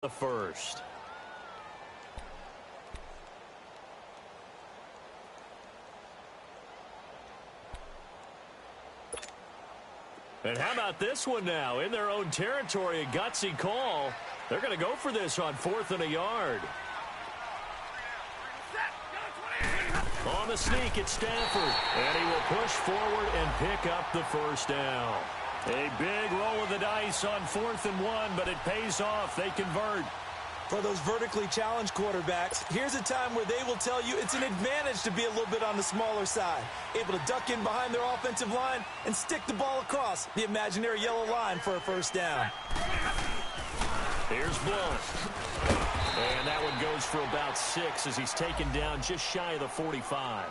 the first. And how about this one now? In their own territory, a gutsy call. They're going to go for this on 4th and a yard. On the sneak, it's Stafford. And he will push forward and pick up the first down. A big roll of the dice on 4th and 1, but it pays off. They convert. For those vertically challenged quarterbacks, here's a time where they will tell you it's an advantage to be a little bit on the smaller side. Able to duck in behind their offensive line and stick the ball across the imaginary yellow line for a first down. Here's Blunt. And that one goes for about 6 as he's taken down just shy of the 45.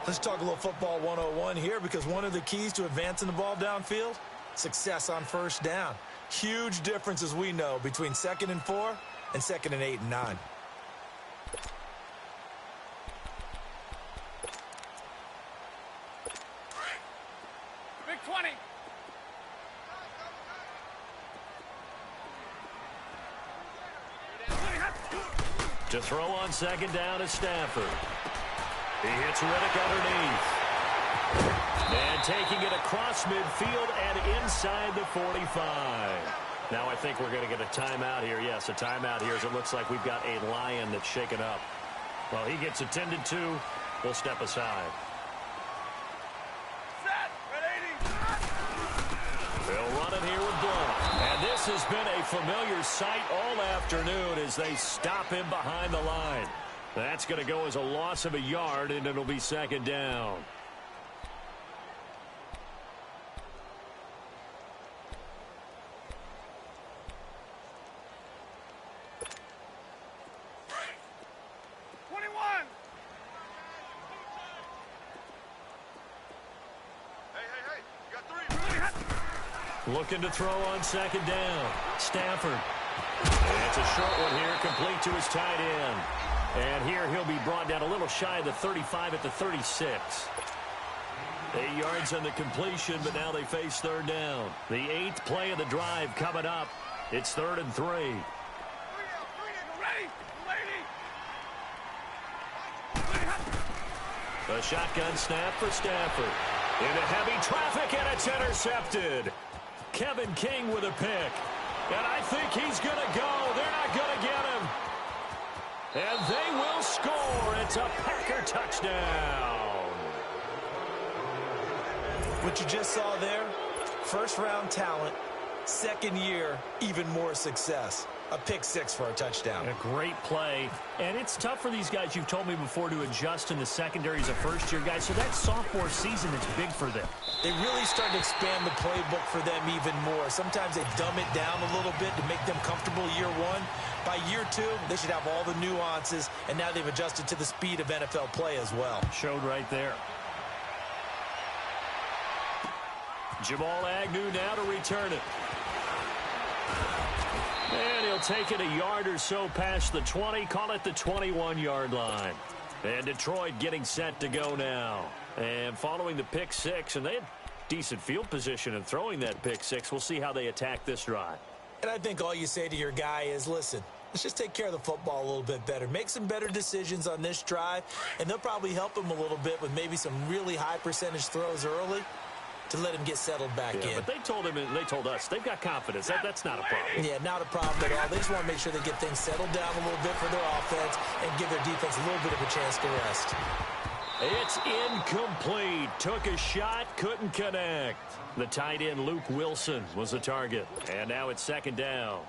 Let's talk a little football 101 here, because one of the keys to advancing the ball downfield, success on first down. Huge difference, as we know, between 2nd and 4 and 2nd and 8 and 9. Big 20. To throw on 2nd down is Stafford. He hits Riddick underneath. And taking it across midfield and inside the 45. Now I think we're going to get a timeout here. Yes, a timeout here, as it looks like we've got a Lion that's shaken up. Well, he gets attended to. We'll step aside. Set. They'll run it here with Blunt. And this has been a familiar sight all afternoon as they stop him behind the line. That's going to go as a loss of a yard, and it'll be 2nd down. Looking to throw on 2nd down. Stafford. And it's a short one here, complete to his tight end. And here he'll be brought down a little shy of the 35 at the 36. 8 yards on the completion, but now they face 3rd down. The 8th play of the drive coming up. It's 3rd and 3. A shotgun snap for Stafford. Into heavy traffic, and it's intercepted. Kevin King with a pick. And I think he's going to go. They're not going to get him. And they will score. It's a Packer touchdown. What you just saw there, first-round talent, 2nd year, even more success. A pick 6 for a touchdown. A great play. And it's tough for these guys, you've told me before, to adjust in the secondary as a first-year guy. So that sophomore season is big for them. They really start to expand the playbook for them even more. Sometimes they dumb it down a little bit to make them comfortable year 1. By year 2, they should have all the nuances, and now they've adjusted to the speed of NFL play as well. Showed right there. Jamal Agnew now to return it. And he'll take it a yard or so past the 20, call it the 21-yard line. And Detroit getting set to go now. And following the pick 6, and they had decent field position in throwing that pick 6. We'll see how they attack this drive. And I think all you say to your guy is, listen, let's just take care of the football a little bit better. Make some better decisions on this drive, and they'll probably help him a little bit with maybe some really high percentage throws early to let him get settled back in. But they told him, and they told us, they've got confidence. That's not a problem. Yeah, not a problem at all. They just want to make sure they get things settled down a little bit for their offense and give their defense a little bit of a chance to rest. It's incomplete. Took a shot, couldn't connect. The tight end, Luke Wilson, was the target. And now it's 2nd down.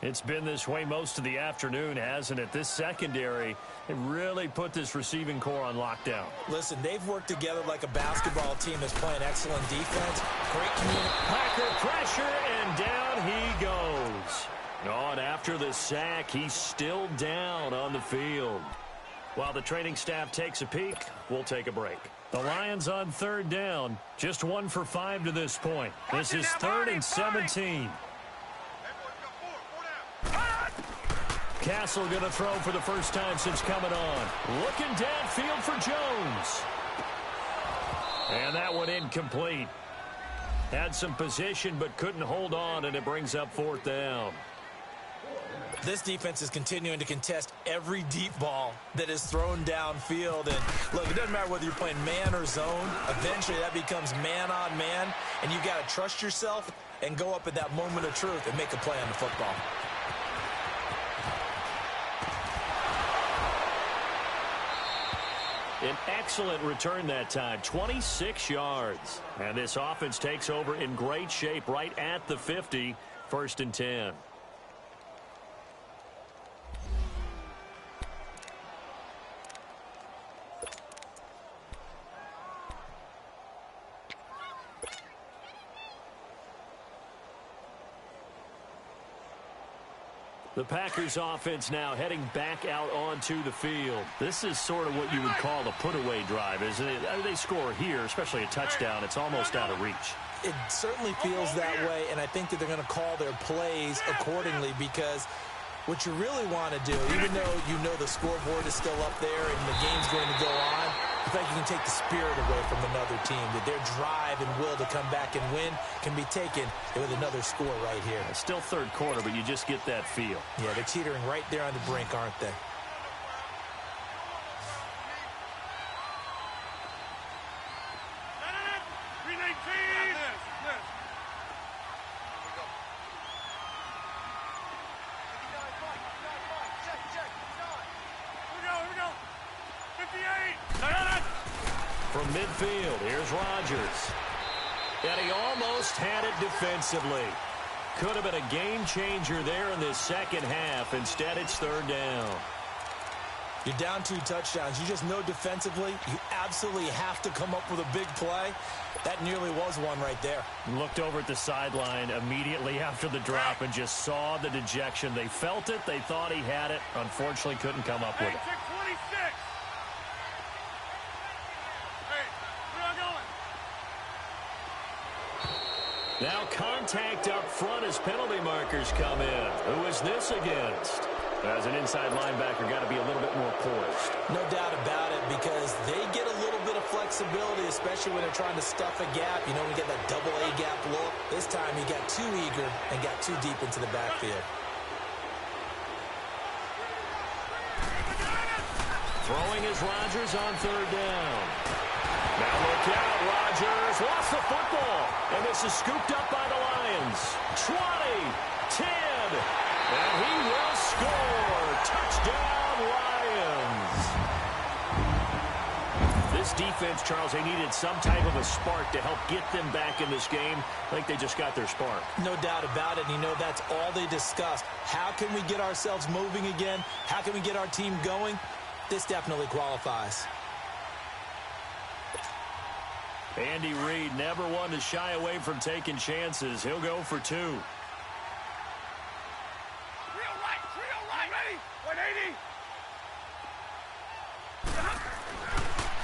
It's been this way most of the afternoon, hasn't it? This secondary, it really put this receiving core on lockdown. Listen, they've worked together like a basketball team that's playing excellent defense. Great community. Packer pressure, and down he goes. Oh, and after the sack, he's still down on the field. While the training staff takes a peek, we'll take a break. The Lions on 3rd down. Just 1 for 5 to this point. This is 3rd and 17. Castle going to throw for the first time since coming on. Looking downfield for Jones. And that one incomplete. Had some position but couldn't hold on, and it brings up 4th down. this defense is continuing to contest every deep ball that is thrown downfield. And look, it doesn't matter whether you're playing man or zone. Eventually, that becomes man on man, and you got to trust yourself and go up at that moment of truth and make a play on the football. An excellent return that time, 26 yards. And this offense takes over in great shape right at the 50, 1st and 10. The Packers offense now heading back out onto the field. This is sort of what you would call a put-away drive, isn't it? They score here, especially a touchdown. It's almost out of reach. It certainly feels that way, and I think that they're going to call their plays accordingly, because what you really want to do, even though you know the scoreboard is still up there and the game's going to go on, I think you can take the spirit away from another team, that their drive and will to come back and win can be taken with another score right here. It's still 3rd quarter, but you just get that feel. Yeah, they're teetering right there on the brink, aren't they? From midfield, here's Rodgers. And he almost had it defensively. Could have been a game changer there in this second half. Instead, it's 3rd down. You're down 2 touchdowns. You just know defensively you absolutely have to come up with a big play. That nearly was one right there. Looked over at the sideline immediately after the drop and just saw the dejection. They felt it. They thought he had it. Unfortunately, couldn't come up with it. Now contact up front as penalty markers come in. Who is this against? As an inside linebacker, got to be a little bit more poised. No doubt about it, because they get a little bit of flexibility, especially when they're trying to stuff a gap. You know, we get that double A gap look. This time he got too eager and got too deep into the backfield. Throwing is Rodgers on 3rd down. Now look out, Rodgers lost the football, and this is scooped up by the Lions. 20, 10, and he will score. Touchdown, Lions. This defense, Charles, they needed some type of a spark to help get them back in this game. I think they just got their spark. No doubt about it. And you know, that's all they discussed. How can we get ourselves moving again? How can we get our team going? This definitely qualifies. Andy Reid never one to shy away from taking chances. He'll go for 2. Trio right, ready, 180.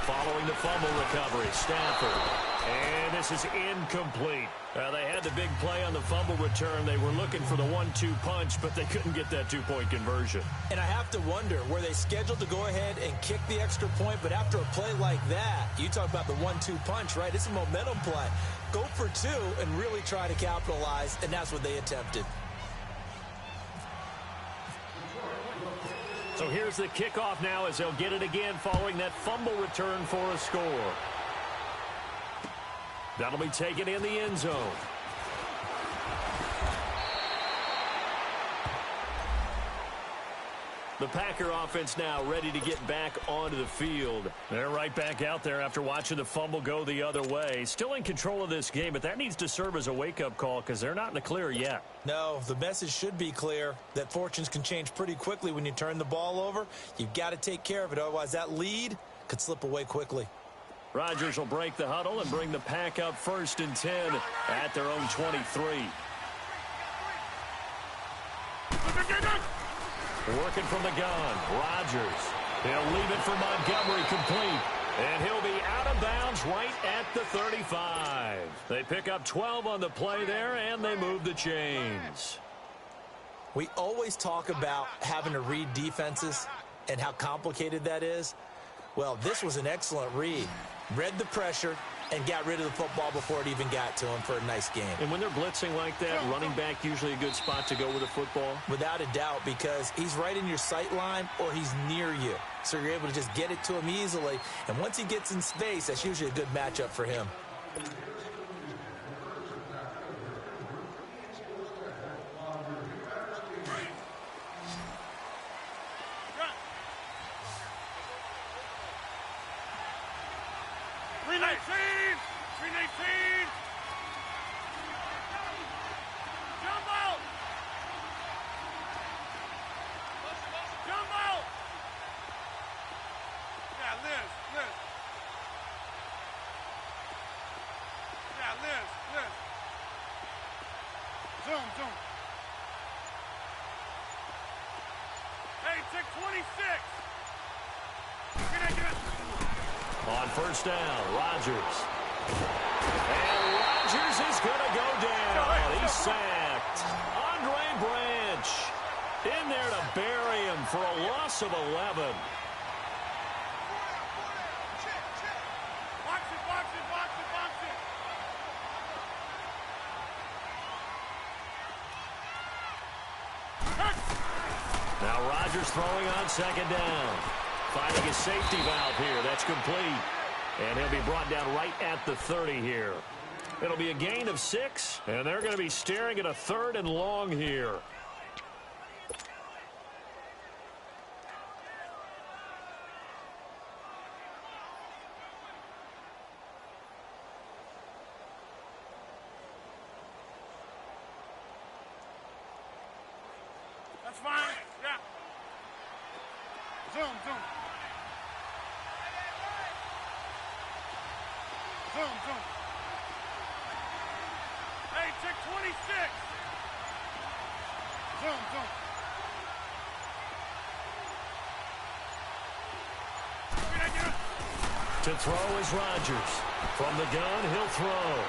Following the fumble recovery, Stafford. And this is incomplete. They had the big play on the fumble return. They were looking for the 1-2 punch, but they couldn't get that 2-point conversion. And I have to wonder, were they scheduled to go ahead and kick the extra point? But after a play like that, you talk about the 1-2 punch, right? It's a momentum play. Go for 2 and really try to capitalize, and that's what they attempted. So here's the kickoff now as they'll get it again following that fumble return for a score. That'll be taken in the end zone. The Packer offense now ready to get back onto the field. They're right back out there after watching the fumble go the other way. Still in control of this game, but that needs to serve as a wake-up call because they're not in the clear yet. No, the message should be clear that fortunes can change pretty quickly when you turn the ball over. You've got to take care of it, otherwise that lead could slip away quickly. Rodgers will break the huddle and bring the Pack up 1st and 10 at their own 23. Working from the gun, Rodgers. He'll leave it for Montgomery complete. And he'll be out of bounds right at the 35. They pick up 12 on the play there, and they move the chains. We always talk about having to read defenses and how complicated that is. Well, this was an excellent read. Read the pressure, and got rid of the football before it even got to him for a nice game. And when they're blitzing like that, running back usually a good spot to go with the football? Without a doubt, because he's right in your sight line or he's near you. So you're able to just get it to him easily. And once he gets in space, that's usually a good matchup for him. On first down, Rodgers. And Rodgers is going to go down. He's sacked. Andre Branch in there to bury him for a loss of 11. Now Rodgers throwing on second down. Finding a safety valve here. That's complete. And he'll be brought down right at the 30 here. It'll be a gain of 6, and they're going to be staring at a 3rd and long here. That's fine. Yeah. Zoom. Hey, check 26. Zoom. To throw is Rodgers. From the gun, he'll throw.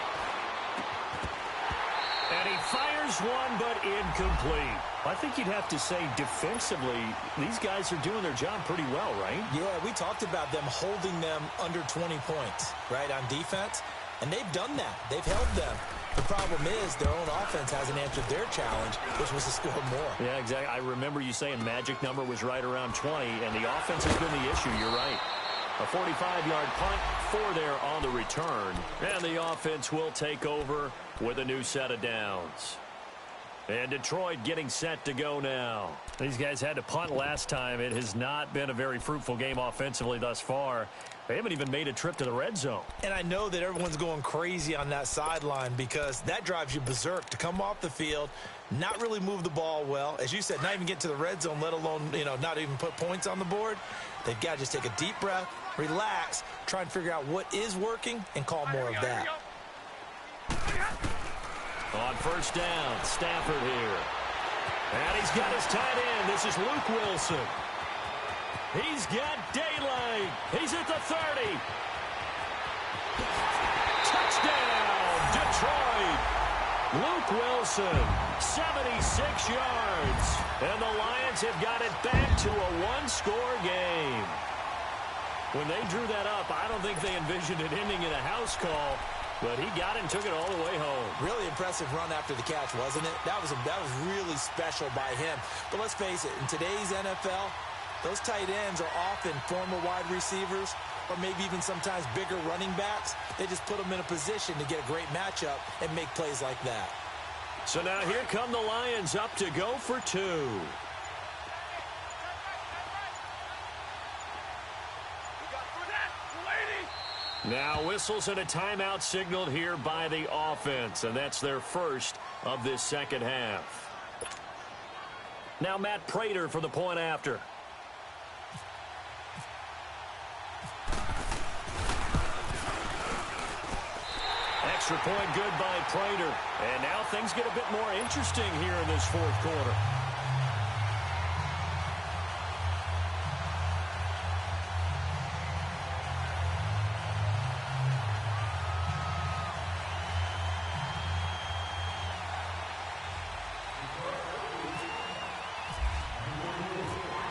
And he fires one, but incomplete. I think you'd have to say defensively, these guys are doing their job pretty well, right? Yeah, we talked about them holding them under 20 points, right, on defense. And they've done that. They've held them. The problem is their own offense hasn't answered their challenge, which was to score more. Yeah, exactly. I remember you saying magic number was right around 20, and the offense has been the issue. You're right. A 45-yard punt, 4 there on the return. And the offense will take over with a new set of downs. And Detroit getting set to go now. These guys had to punt last time. It has not been a very fruitful game offensively thus far. They haven't even made a trip to the red zone. And I know that everyone's going crazy on that sideline because that drives you berserk to come off the field, not really move the ball well. As you said, not even get to the red zone, let alone, not even put points on the board. They've got to just take a deep breath, relax, try and figure out what is working, and call more of that. On first down, Stafford here. And he's got his tight end. This is Luke Wilson. He's got daylight. He's at the 30. Touchdown, Detroit. Luke Wilson, 76 yards. And the Lions have got it back to a one-score game. When they drew that up, I don't think they envisioned it ending in a house call. But he got it and took it all the way home. Really impressive run after the catch, wasn't it? That was really special by him. But let's face it, in today's NFL, those tight ends are often former wide receivers or maybe even sometimes bigger running backs. They just put them in a position to get a great matchup and make plays like that. So now here come the Lions up to go for 2. Now whistles and a timeout signaled here by the offense, and that's their first of this second half. Now Matt Prater for the point after. Extra point good by Prater. And now things get a bit more interesting here in this fourth quarter.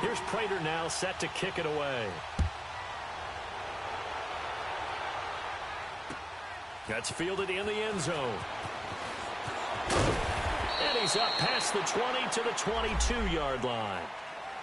Here's Prater now set to kick it away. That's fielded in the end zone. And he's up past the 20 to the 22-yard line.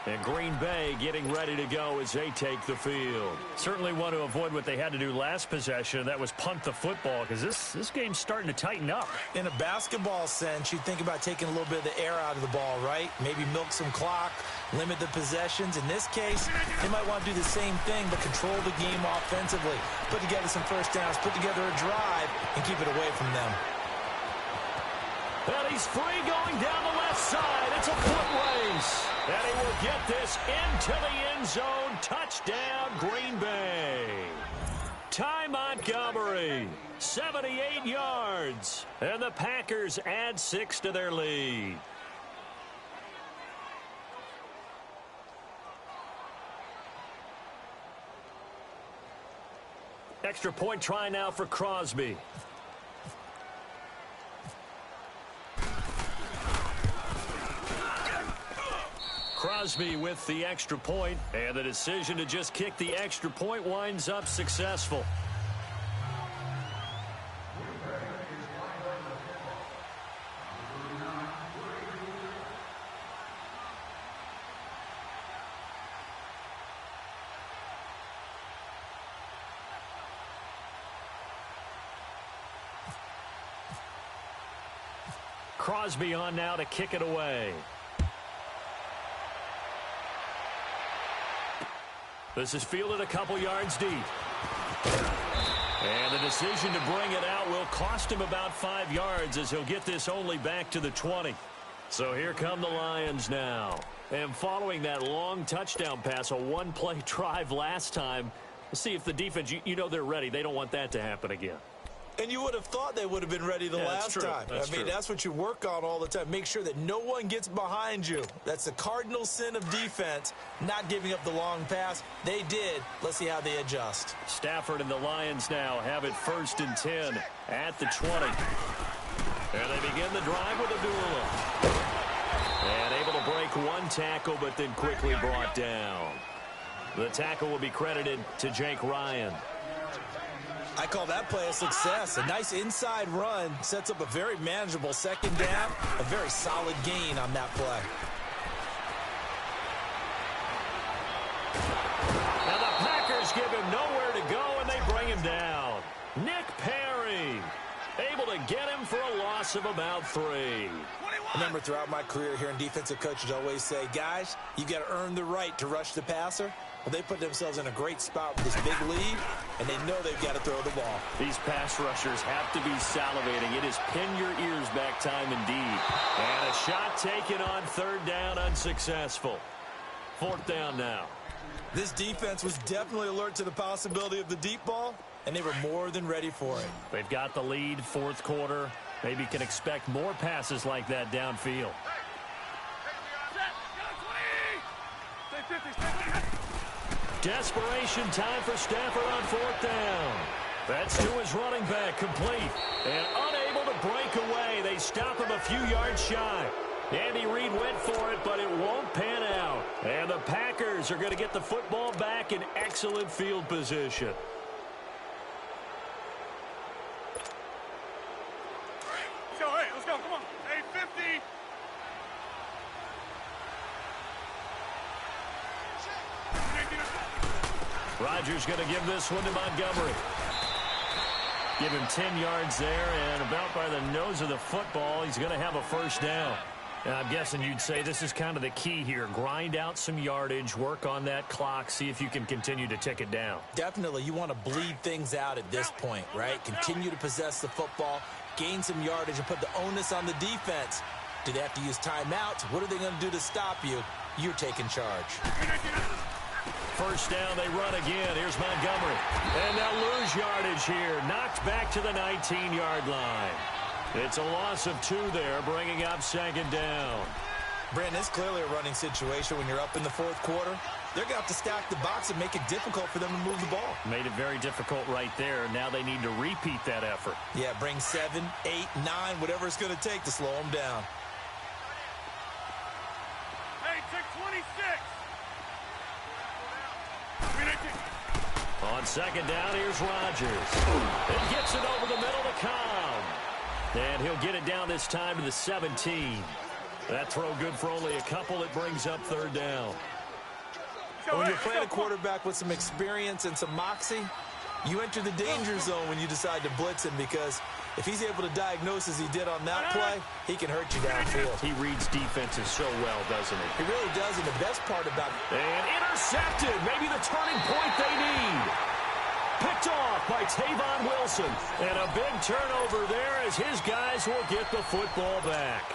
And Green Bay getting ready to go as they take the field. Certainly want to avoid what they had to do last possession. That was punt the football, because this game's starting to tighten up. In a basketball sense, you think about taking a little bit of the air out of the ball, right? Maybe milk some clock, limit the possessions. In this case, they might want to do the same thing, but control the game offensively. Put together some first downs, put together a drive, and keep it away from them. And he's free going down the left side. It's a foot race. And he will get this into the end zone. Touchdown, Green Bay. Ty Montgomery, 78 yards. And the Packers add 6 to their lead. Extra point try now for Crosby. Crosby with the extra point, and the decision to just kick the extra point winds up successful. Crosby on now to kick it away. This is fielded a couple yards deep. And the decision to bring it out will cost him about 5 yards as he'll get this only back to the 20. So here come the Lions now. And following that long touchdown pass, a one-play drive last time, let's see if the defense, you know they're ready. They don't want that to happen again. And you would have thought they would have been ready the last time. That's what you work on all the time. Make sure that no one gets behind you. That's the cardinal sin of defense, not giving up the long pass. They did. Let's see how they adjust. Stafford and the Lions now have it 1st and 10 at the 20. And they begin the drive with a duel up. And able to break one tackle, but then quickly brought down. The tackle will be credited to Jake Ryan. I call that play a success. A nice inside run sets up a very manageable second down. A very solid gain on that play. Now the Packers give him nowhere to go, and they bring him down. Nick Perry able to get him for a loss of about 3. I remember throughout my career hearing defensive coaches always say, guys, you got to earn the right to rush the passer. Well, they put themselves in a great spot with this big lead, and they know they've got to throw the ball. These pass rushers have to be salivating. It is pin your ears back time indeed. And a shot taken on 3rd down, unsuccessful. 4th down now. This defense was definitely alert to the possibility of the deep ball, and they were more than ready for it. They've got the lead, 4th quarter. Maybe can expect more passes like that downfield. Desperation time for Stafford on 4th down. That's to his running back, complete. And unable to break away. They stop him a few yards shy. Andy Reid went for it, but it won't pan out. And the Packers are going to get the football back in excellent field position. Let's go, hey, let's go, come on. Hey, 50. Rodgers going to give this one to Montgomery. Give him 10 yards there, and about by the nose of the football, he's going to have a 1st down. And I'm guessing you'd say this is kind of the key here. Grind out some yardage, work on that clock, see if you can continue to tick it down. Definitely. You want to bleed things out at this point, right? Continue to possess the football, gain some yardage, and put the onus on the defense. Do they have to use timeouts? What are they going to do to stop you? You're taking charge. 1st down, they run again. Here's Montgomery. And they'll lose yardage here. Knocked back to the 19-yard line. It's a loss of 2 there, bringing up 2nd down. Brandon, it's clearly a running situation when you're up in the 4th quarter. They're going to have to stack the box and make it difficult for them to move the ball. Made it very difficult right there. Now they need to repeat that effort. Yeah, bring 7, 8, 9, whatever it's going to take to slow them down. Hey, check 26. On second down, here's Rodgers. It gets it over the middle to Cobb. And he'll get it down this time to the 17. That throw good for only a couple. It brings up third down. When you're playing a quarterback with some experience and some moxie, you enter the danger zone when you decide to blitz him, because if he's able to diagnose as he did on that play, he can hurt you downfield. He reads defenses so well, doesn't he? He really does, and the best part about it. And intercepted. Maybe the turning point they need. Picked off by Tavon Wilson. And a big turnover there as his guys will get the football back.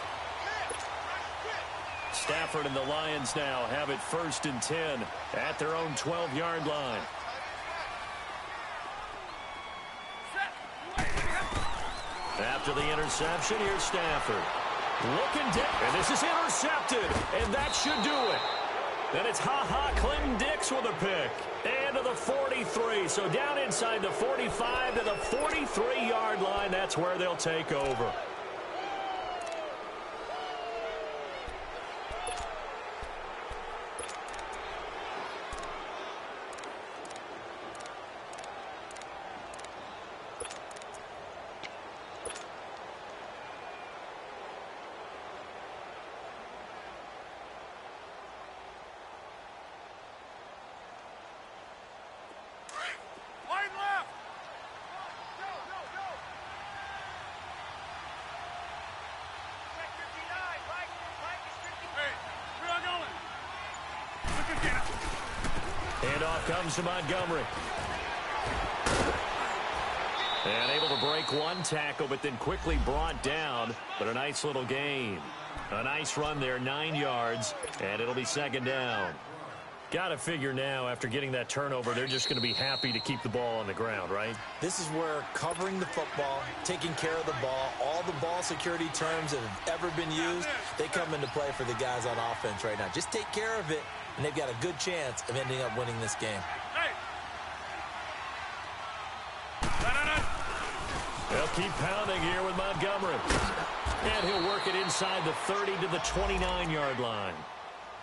Stafford and the Lions now have it 1st and 10 at their own 12-yard line. After the interception, here's Stafford. Looking down, and this is intercepted, and that should do it. Then it's Clinton Dix with a pick. And to the 43, so down inside the 45 to the 43-yard line. That's where they'll take over. Handoff comes to Montgomery. And able to break one tackle, but then quickly brought down. But a nice little gain. A nice run there, 9 yards, and it'll be second down. Got to figure now, after getting that turnover, they're just going to be happy to keep the ball on the ground, right? This is where covering the football, taking care of the ball, all the ball security terms that have ever been used, they come into play for the guys on offense right now. Just take care of it, and they've got a good chance of ending up winning this game. They'll keep pounding here with Montgomery. And he'll work it inside the 30 to the 29-yard line.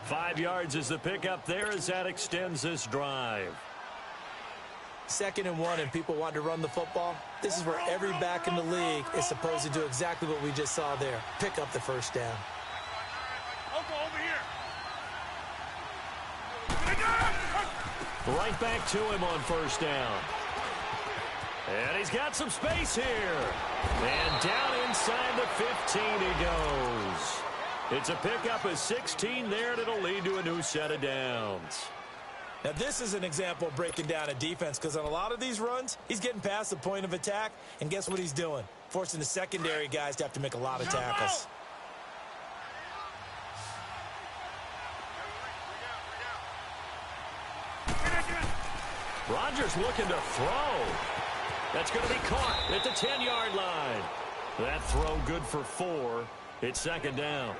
5 yards is the pickup there as that extends this drive. 2nd and 1, and people want to run the football. This is where every back in the league is supposed to do exactly what we just saw there. Pick up the first down. Right back to him on first down. And he's got some space here. And down inside the 15 he goes. It's a pickup of 16 there, and it'll lead to a new set of downs. Now, this is an example of breaking down a defense, because on a lot of these runs, he's getting past the point of attack, and guess what he's doing? Forcing the secondary guys to have to make a lot of tackles. Rodgers looking to throw. That's going to be caught at the 10-yard line. That throw good for 4. It's second down.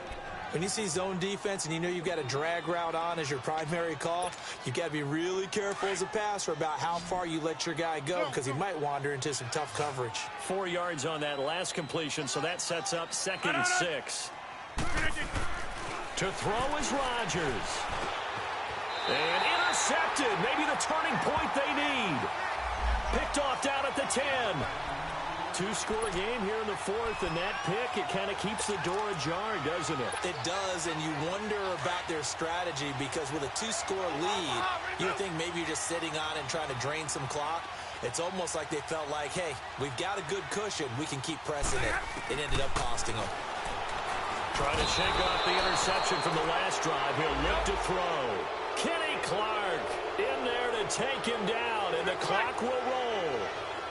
When you see zone defense and you know you've got a drag route on as your primary call, you've got to be really careful as a passer about how far you let your guy go, because he might wander into some tough coverage. 4 yards on that last completion, so that sets up 2nd and 6. To throw is Rodgers. And intercepted. Maybe the turning point they need. Picked off down at the 10. 2-score game here in the 4th, and that pick, it kind of keeps the door ajar, doesn't it? It does, and you wonder about their strategy, because with a 2-score lead, you think maybe you're just sitting on and trying to drain some clock. It's almost like they felt like, hey, we've got a good cushion. We can keep pressing it. It ended up costing them. Trying to shake off the interception from the last drive. He'll look to throw. Kenny Clark in there to take him down, and the clock will roll.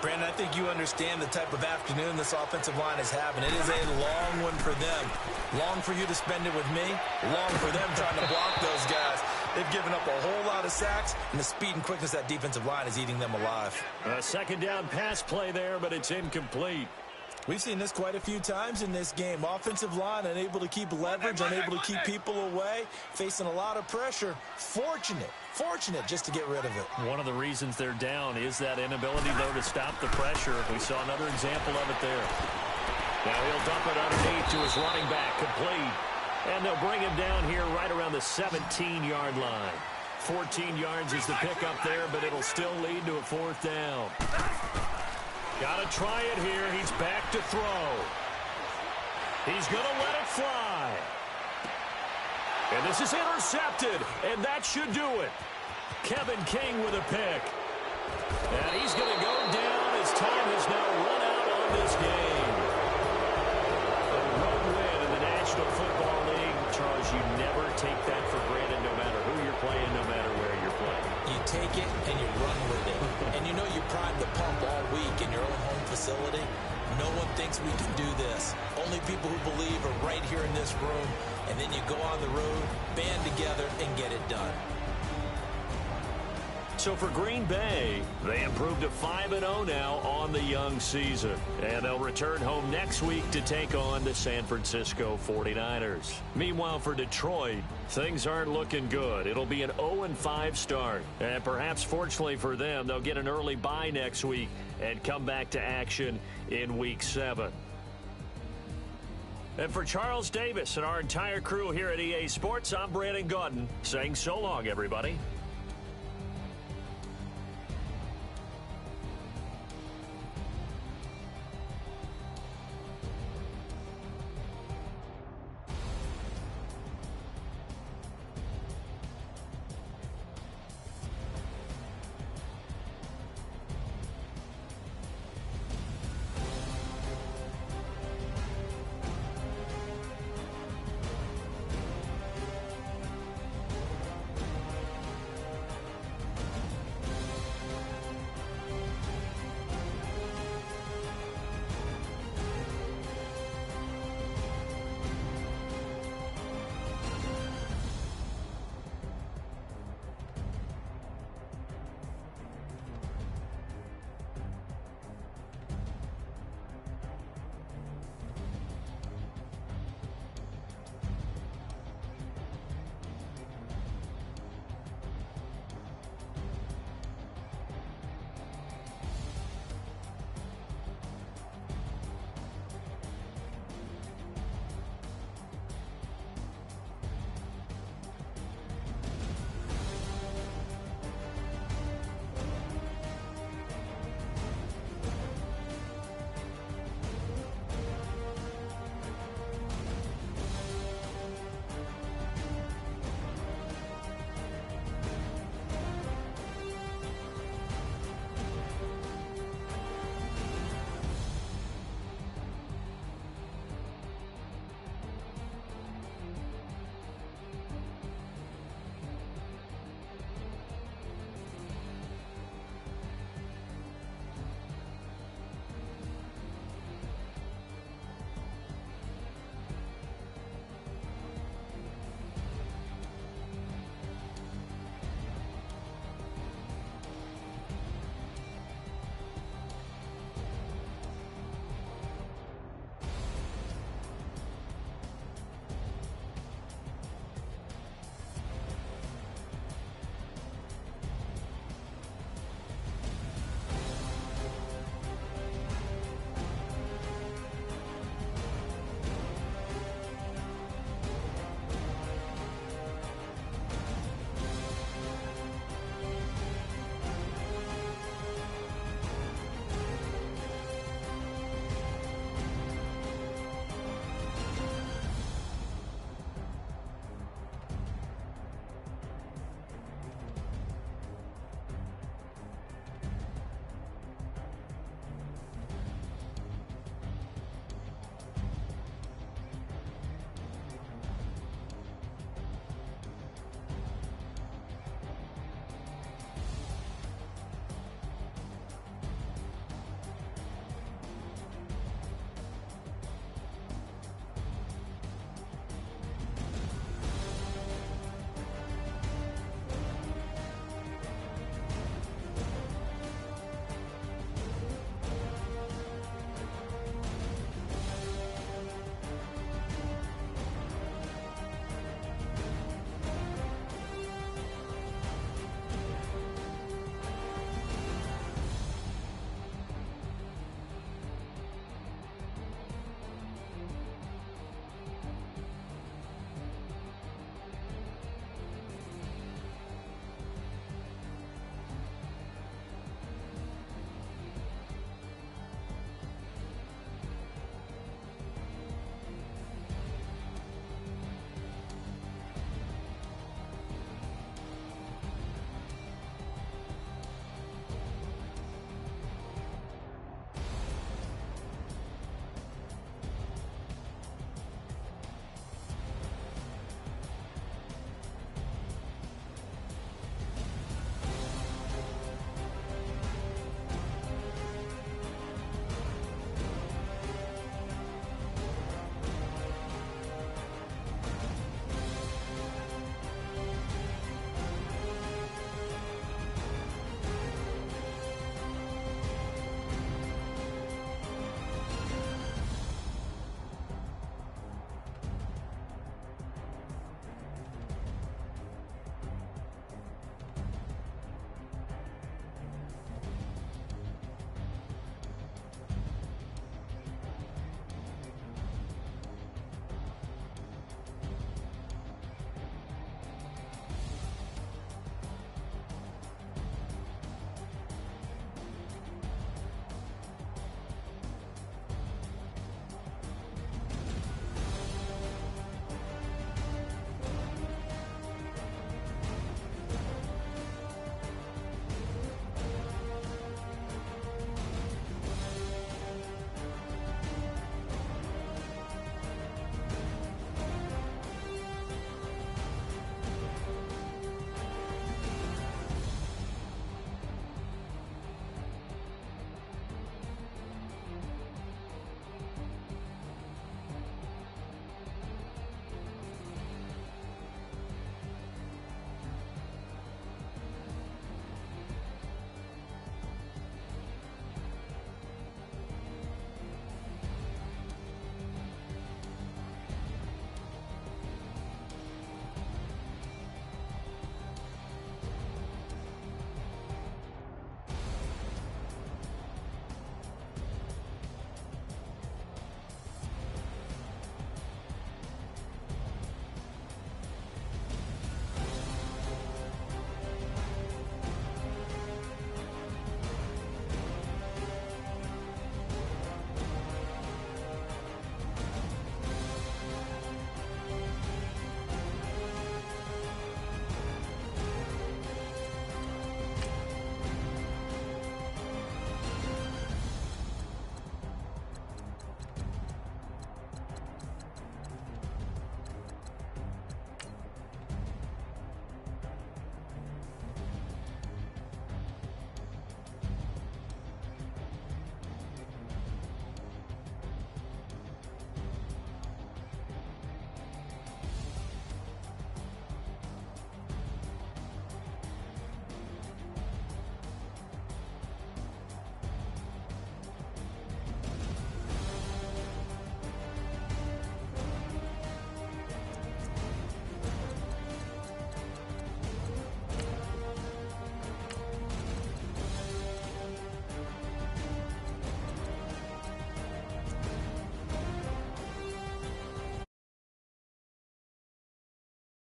Brandon, I think you understand the type of afternoon this offensive line is having. It is a long one for them. Long for you to spend it with me. Long for them trying to block those guys. They've given up a whole lot of sacks, and the speed and quickness of that defensive line is eating them alive. A second down pass play there, but it's incomplete. We've seen this quite a few times in this game. Offensive line unable to keep leverage, unable to keep people away, facing a lot of pressure. Fortunate just to get rid of it. One of the reasons they're down is that inability, though, to stop the pressure. We saw another example of it there. Now he'll dump it underneath to his running back, complete. And they'll bring him down here right around the 17-yard line. 14 yards is the pickup there, but it'll still lead to a 4th down. Got to try it here. He's back to throw. He's going to let it fly. And this is intercepted, and that should do it. Kevin King with a pick. And he's going to go down as time has now run out on this game. A road win in the National Football League. Charles, you never take that for granted no matter who you're playing, no matter where you're playing. You take it and you run with it. And you know you primed the pump all week in your own home facility. No one thinks we can do this. Only people who believe are right here in this room. And then you go on the road, band together, and get it done. So for Green Bay, they improved to 5-0 now on the young season. And they'll return home next week to take on the San Francisco 49ers. Meanwhile, for Detroit, things aren't looking good. It'll be an 0-5 start. And perhaps fortunately for them, they'll get an early bye next week and come back to action in Week 7. And for Charles Davis and our entire crew here at EA Sports, I'm Brandon Gaudin saying so long, everybody.